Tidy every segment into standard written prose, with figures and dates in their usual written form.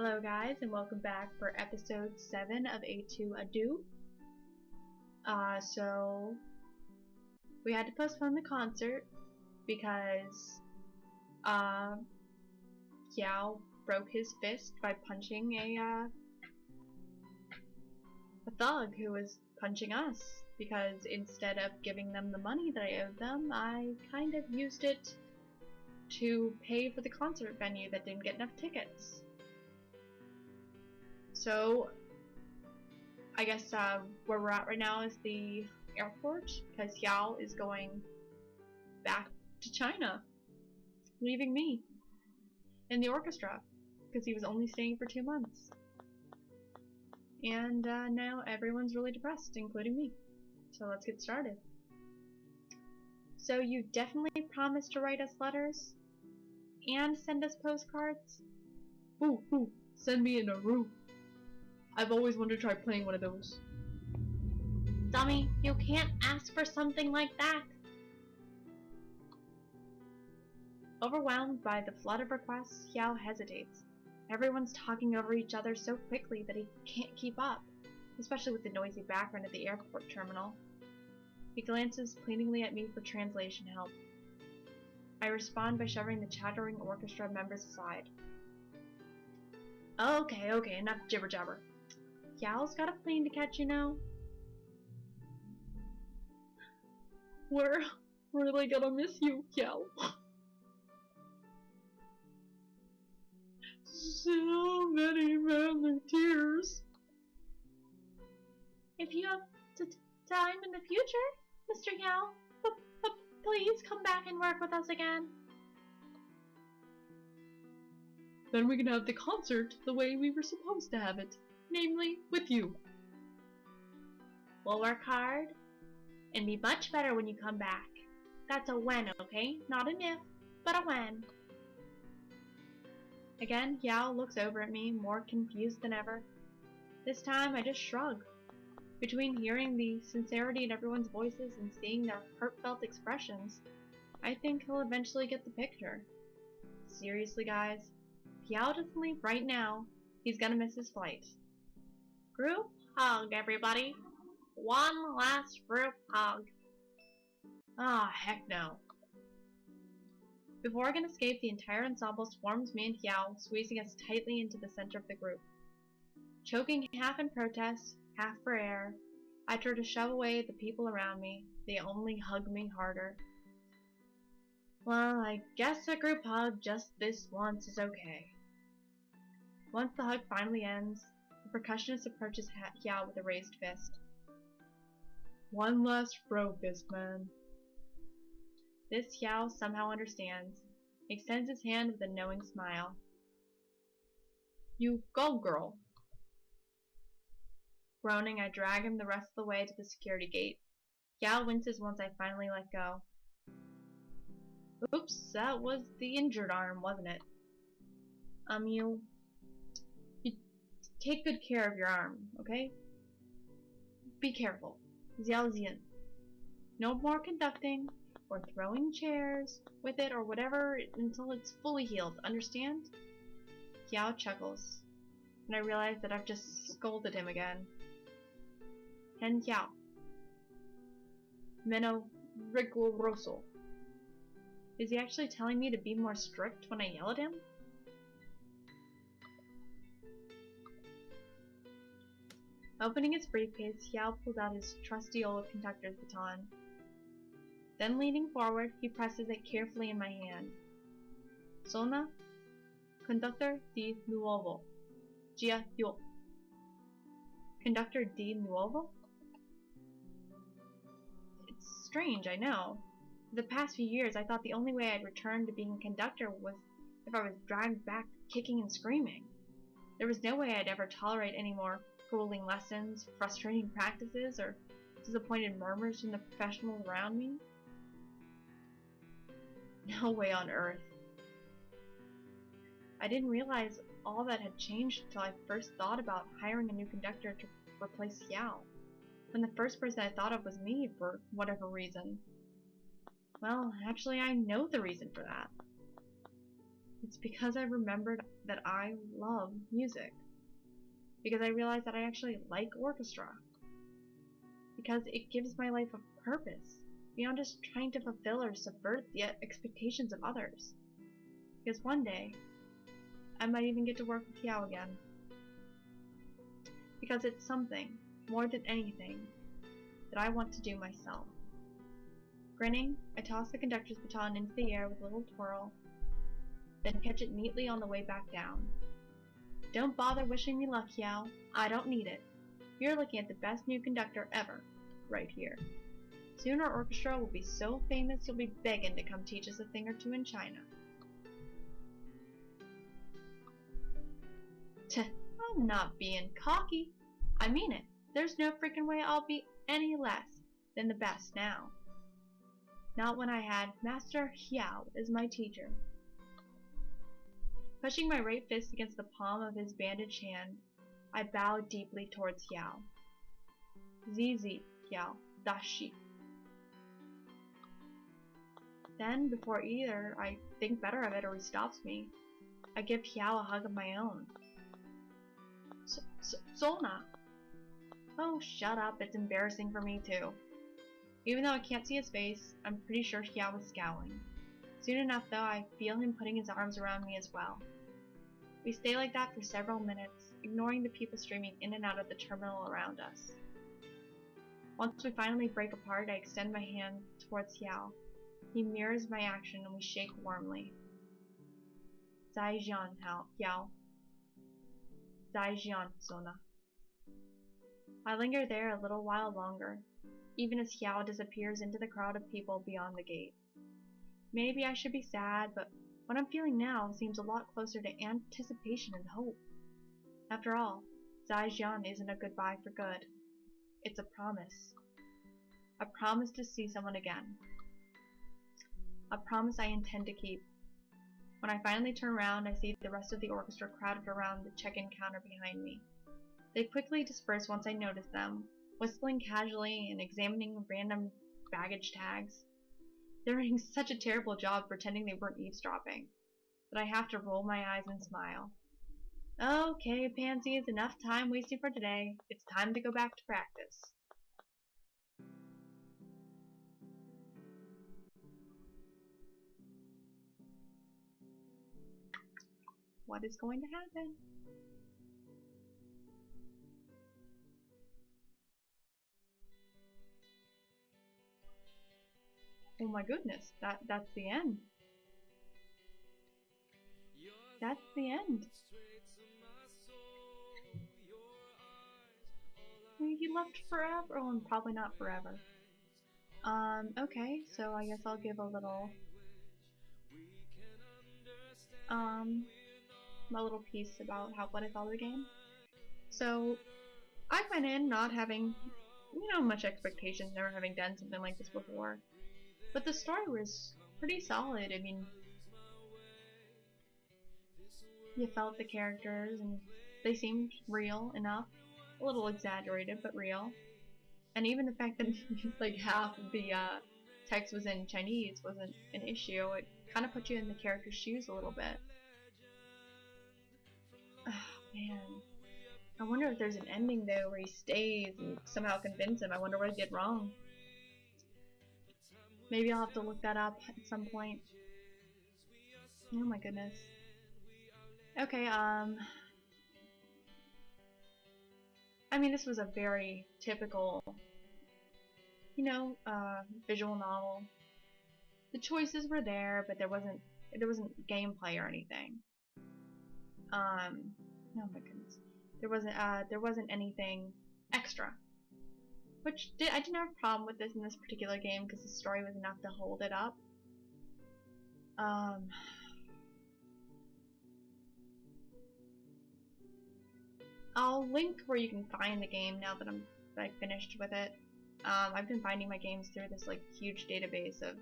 Hello guys, and welcome back for episode 7 of A2 Ado. So we had to postpone the concert because Yao broke his fist by punching a thug who was punching us, because instead of giving them the money that I owed them, I kind of used it to pay for the concert venue that didn't get enough tickets. So I guess where we're at right now is the airport, because Yao is going back to China, leaving me in the orchestra, because he was only staying for 2 months. And now everyone's really depressed, including me. So let's get started. So you definitely promised to write us letters and send us postcards? Ooh, send me in a room. I've always wanted to try playing one of those. Dummy, you can't ask for something like that. Overwhelmed by the flood of requests, Yao hesitates. Everyone's talking over each other so quickly that he can't keep up, especially with the noisy background at the airport terminal. He glances pleadingly at me for translation help. I respond by shoving the chattering orchestra members aside. Okay, enough jibber-jabber. Yao's got a plane to catch, you know. We're really gonna miss you, Yao. So many manly tears. If you have time in the future, Mr. Yao, please come back and work with us again. Then we can have the concert the way we were supposed to have it, namely with you. We'll work hard and be much better when you come back. That's a when, okay? Not an if, but a when. Again, Yao looks over at me, more confused than ever. This time, I just shrug. Between hearing the sincerity in everyone's voices and seeing their heartfelt expressions, I think he'll eventually get the picture. Seriously, guys, if Yao doesn't leave right now, he's gonna miss his flight. Group hug, everybody. One last group hug. Ah, heck no. Before I can escape, the entire ensemble swarms me and Yao, squeezing us tightly into the center of the group. Choking half in protest, half for air, I try to shove away the people around me. They only hug me harder. Well, I guess a group hug just this once is okay. Once the hug finally ends, the percussionist approaches Yao with a raised fist. One last bro fist, man. This Yao somehow understands. He extends his hand with a knowing smile. You go, girl. Groaning, I drag him the rest of the way to the security gate. Yao winces once I finally let go. Oops, that was the injured arm, wasn't it? You take good care of your arm, okay? Be careful. Xiaoxian. No more conducting or throwing chairs with it or whatever until it's fully healed, understand? Yao chuckles, and I realize that I've just scolded him again. Hen Yao. Meno rigoroso. Is he actually telling me to be more strict when I yell at him? Opening his briefcase, Yao pulls out his trusty old conductor's baton. Then leaning forward, he presses it carefully in my hand. Sona, conductor de nuevo. Jia yo. Conductor de nuevo? It's strange, I know. For the past few years, I thought the only way I'd return to being a conductor was if I was dragged back kicking and screaming. There was no way I'd ever tolerate any more grueling lessons, frustrating practices, or disappointed murmurs from the professionals around me. No way on earth. I didn't realize all that had changed until I first thought about hiring a new conductor to replace Yao, when the first person I thought of was me for whatever reason. Well, actually I know the reason for that. It's because I remembered that I love music. Because I realized that I actually like orchestra. Because it gives my life a purpose, beyond just trying to fulfill or subvert the expectations of others. Because one day, I might even get to work with Yao again. Because it's something, more than anything, that I want to do myself. Grinning, I toss the conductor's baton into the air with a little twirl, then catch it neatly on the way back down. Don't bother wishing me luck, Yao. I don't need it. You're looking at the best new conductor ever, right here. Soon our orchestra will be so famous you'll be begging to come teach us a thing or two in China. Tuh, I'm not being cocky. I mean it. There's no freaking way I'll be any less than the best now. Not when I had Master Xiao as my teacher. Pushing my right fist against the palm of his bandaged hand, I bowed deeply towards Xiao. Zizi, Xiao, dashi. Then, before either I think better of it or he stops me, I give Xiao a hug of my own. Sona! Oh, shut up, it's embarrassing for me too. Even though I can't see his face, I'm pretty sure Xiao was scowling. Soon enough though, I feel him putting his arms around me as well. We stay like that for several minutes, ignoring the people streaming in and out of the terminal around us. Once we finally break apart, I extend my hand towards Xiao. He mirrors my action and we shake warmly. Zaijian, Yao. Zaijian, Sona. I linger there a little while longer, even as Xiao disappears into the crowd of people beyond the gate. Maybe I should be sad, but what I'm feeling now seems a lot closer to anticipation and hope. After all, Zaijian isn't a goodbye for good. It's a promise. A promise to see someone again. A promise I intend to keep. When I finally turn around, I see the rest of the orchestra crowded around the check-in counter behind me. They quickly disperse once I notice them, whistling casually and examining random baggage tags. They're doing such a terrible job pretending they weren't eavesdropping, that I have to roll my eyes and smile. Okay, pansies, enough time wasting for today. It's time to go back to practice. What is going to happen? Oh my goodness, that's the end. That's the end. He left forever. Oh, and probably not forever. Okay, so I guess I'll give a little, my little piece about what I thought of the game. So, I went in not having, much expectations, never having done something like this before. But the story was pretty solid. I mean, you felt the characters, and they seemed real enough. A little exaggerated, but real. And even the fact that like half of the text was in Chinese wasn't an issue. It kind of put you in the character's shoes a little bit. Oh, man. I wonder if there's an ending though where he stays and somehow convince him. I wonder what I did wrong. Maybe I'll have to look that up at some point. Oh my goodness. Okay, I mean, this was a very typical, visual novel. The choices were there, but there wasn't gameplay or anything. Oh my goodness. There wasn't anything extra. Which, I didn't have a problem with this in this particular game, because the story was enough to hold it up. I'll link where you can find the game now that I'm finished with it. I've been finding my games through this huge database of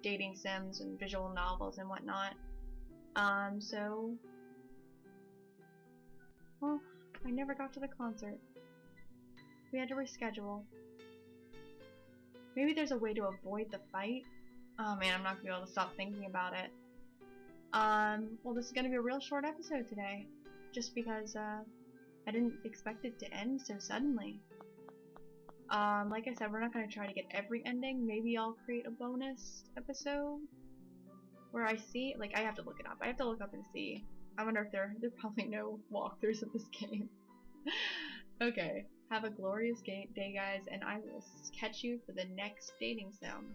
dating sims and visual novels and whatnot. Well, I never got to the concert. We had to reschedule. Maybe there's a way to avoid the fight? Oh man, I'm not gonna be able to stop thinking about it. Well, this is gonna be a real short episode today, just because, I didn't expect it to end so suddenly. Like I said, we're not gonna try to get every ending. Maybe I'll create a bonus episode where I see, like, I have to look it up. I have to look up and see. I wonder if there are probably no walkthroughs of this game. Okay, have a glorious day, guys, and I will catch you for the next dating sim.